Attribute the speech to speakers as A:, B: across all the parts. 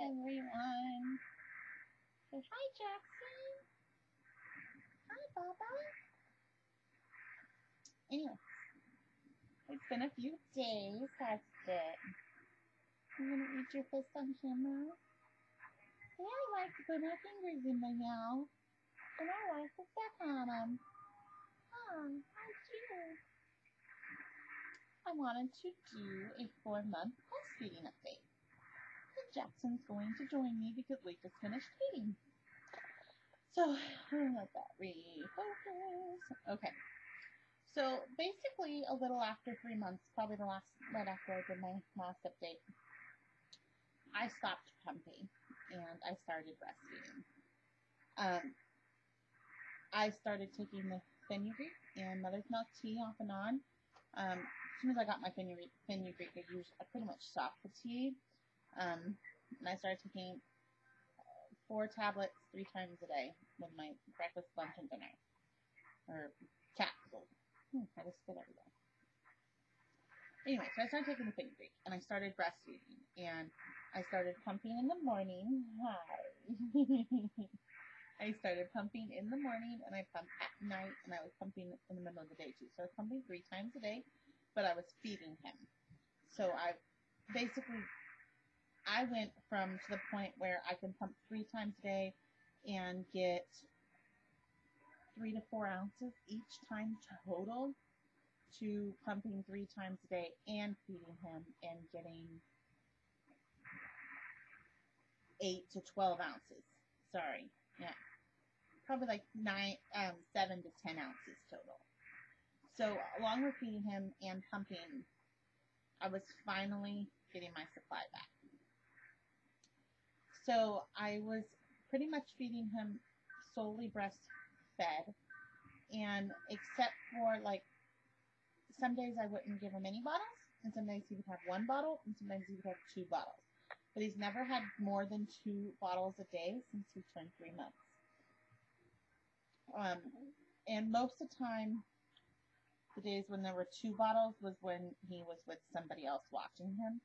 A: everyone. Say hi, Jackson. Hi, Baba. Anyway, it's been a few days, hasn't it? I'm gonna eat your fist on camera. Yeah, I like to put my fingers in my mouth, and I like to suck on them. Oh, how cute. I wanted to do a 4-month breastfeeding update. And Jackson's going to join me because we just finished feeding. So, let that refocus. Okay. So, basically, a little after 3 months, probably right after I did my last update, I stopped pumping and I started breastfeeding. I started taking the fenugreek and mother's milk tea off and on. As soon as I got my fenugreek, I pretty much stopped the tea. And I started taking 4 tablets 3 times a day with my breakfast, lunch, and dinner. Or capsules. I just spit everywhere. Anyway, so I started taking the fenugreek and I started breastfeeding. And I started pumping in the morning. Hi. I started pumping in the morning and I pumped at night and I was pumping in the middle of the day too. So I was pumping 3 times a day, but I was feeding him. So I went to the point where I can pump 3 times a day and get 3 to 4 ounces each time total to pumping 3 times a day and feeding him and getting 8 to 12 ounces. Sorry. Yeah. Probably like 7 to 10 ounces total. So along with feeding him and pumping, I was finally getting my supply back. So I was pretty much feeding him solely breastfed, and except for like some days I wouldn't give him any bottles, and some days he would have 1 bottle, and sometimes he would have 2 bottles. But he's never had more than 2 bottles a day since he turned 3 months. And most of the time, the days when there were 2 bottles was when he was with somebody else watching him.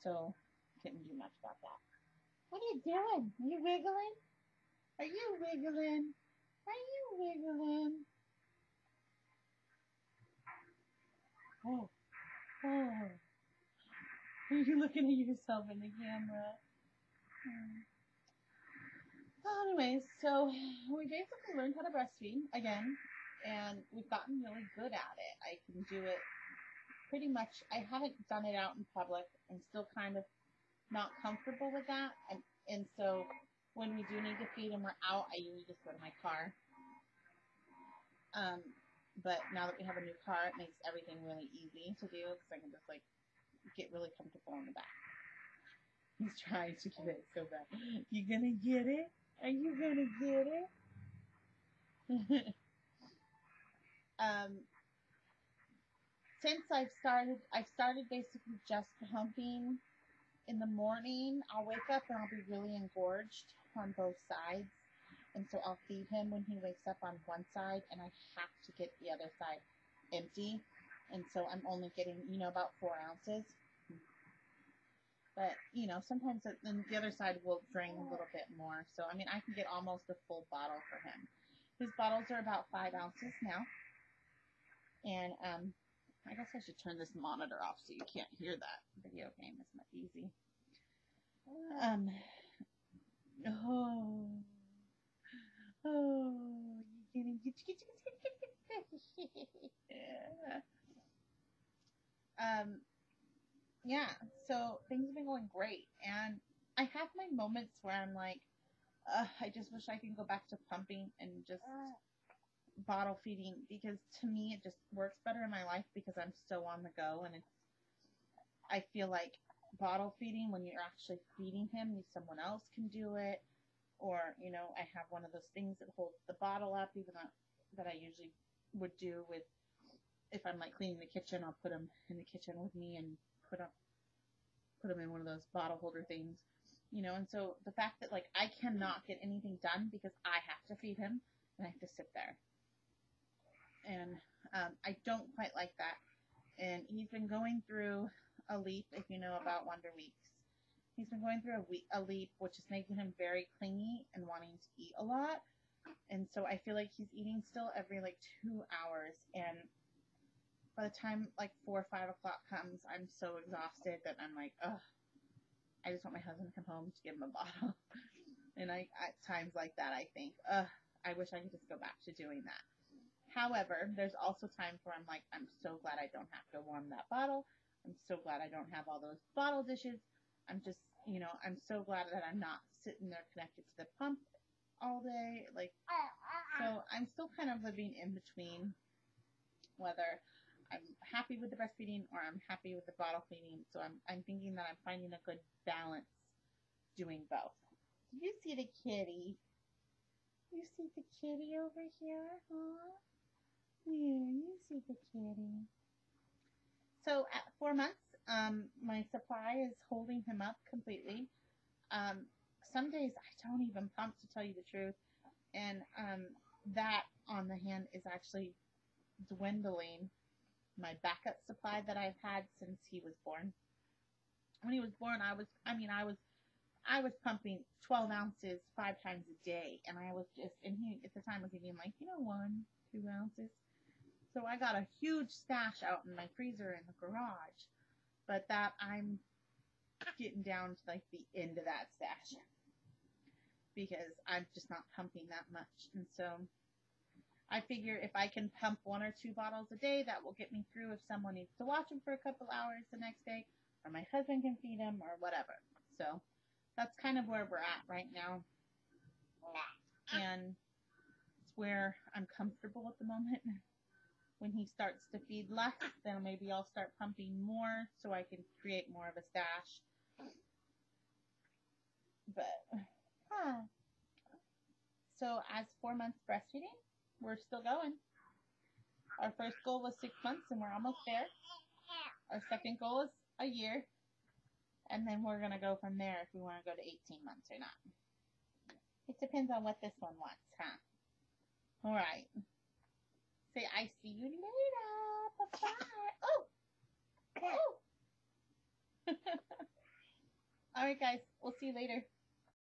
A: So, couldn't do much about that. What are you doing? Are you wiggling? Are you wiggling? Are you wiggling? Oh. Are you looking at yourself in the camera? Well, anyways, so we basically learned how to breastfeed again, and we've gotten really good at it. I can do it pretty much. I haven't done it out in public. I'm still kind of not comfortable with that, and so when we do need to feed and we're out, I usually just go to my car. But now that we have a new car, it makes everything really easy to do because I can just like get really comfortable in the back. He's trying to get it so bad. You gonna get it? Are you gonna get it? Since I've started basically just pumping in the morning. I'll wake up and I'll be really engorged on both sides. And so I'll feed him when he wakes up on one side, and I have to get the other side empty. And so I'm only getting, about 4 ounces. But, sometimes the other side will drain a little bit more. So, I can get almost a full bottle for him. His bottles are about 5 ounces now. And I guess I should turn this monitor off so you can't hear that video game. It's not easy. You're getting yeah, so things have been going great, and I have my moments where I'm like, I just wish I could go back to pumping and just bottle feeding, because to me it just works better in my life because I'm so on the go, and I feel like bottle feeding, when you're actually feeding him, someone else can do it, or I have one of those things that holds the bottle up, even that I usually would do with, if I'm like cleaning the kitchen, I'll put him in the kitchen with me and put him in one of those bottle holder things, and so the fact that like I cannot get anything done because I have to feed him and I have to sit there, and I don't quite like that. And he's been going through a leap, if you know about Wonder Weeks, He's been going through a leap, which is making him very clingy and wanting to eat a lot. And so I feel like he's eating still every like 2 hours. And by the time like 4 or 5 o'clock comes, I'm so exhausted that I'm like, ugh, I just want my husband to come home to give him a bottle. And at times like that, I think, ugh, I wish I could just go back to doing that. However, there's also times where I'm like, I'm so glad I don't have to warm that bottle. I'm so glad I don't have all those bottle dishes. I'm just, I'm so glad that I'm not sitting there connected to the pump all day. Like, so I'm still kind of living in between whether I'm happy with the breastfeeding or I'm happy with the bottle feeding. So I'm thinking that I'm finding a good balance doing both. You see the kitty? You see the kitty over here, huh? Yeah, you see the kitty. So at 4 months, my supply is holding him up completely. Some days I don't even pump, to tell you the truth, and that on the hand is actually dwindling my backup supply that I've had since he was born. When he was born, I was pumping 12 ounces 5 times a day, and he at the time was eating like 1-2 ounces. So I got a huge stash out in my freezer in the garage, but that I'm getting down to like the end of that stash because I'm just not pumping that much. And so I figure if I can pump 1 or 2 bottles a day, that will get me through if someone needs to watch him for a couple hours the next day, or my husband can feed him or whatever. So that's kind of where we're at right now. And it's where I'm comfortable at the moment. When he starts to feed less, then maybe I'll start pumping more so I can create more of a stash. But, So as 4 months breastfeeding, we're still going. Our first goal was 6 months, and we're almost there. Our second goal is a year. And then we're going to go from there if we want to go to 18 months or not. It depends on what this one wants, huh? All right. Say, I see you later. Bye-bye. Oh! Oh! All right, guys. We'll see you later.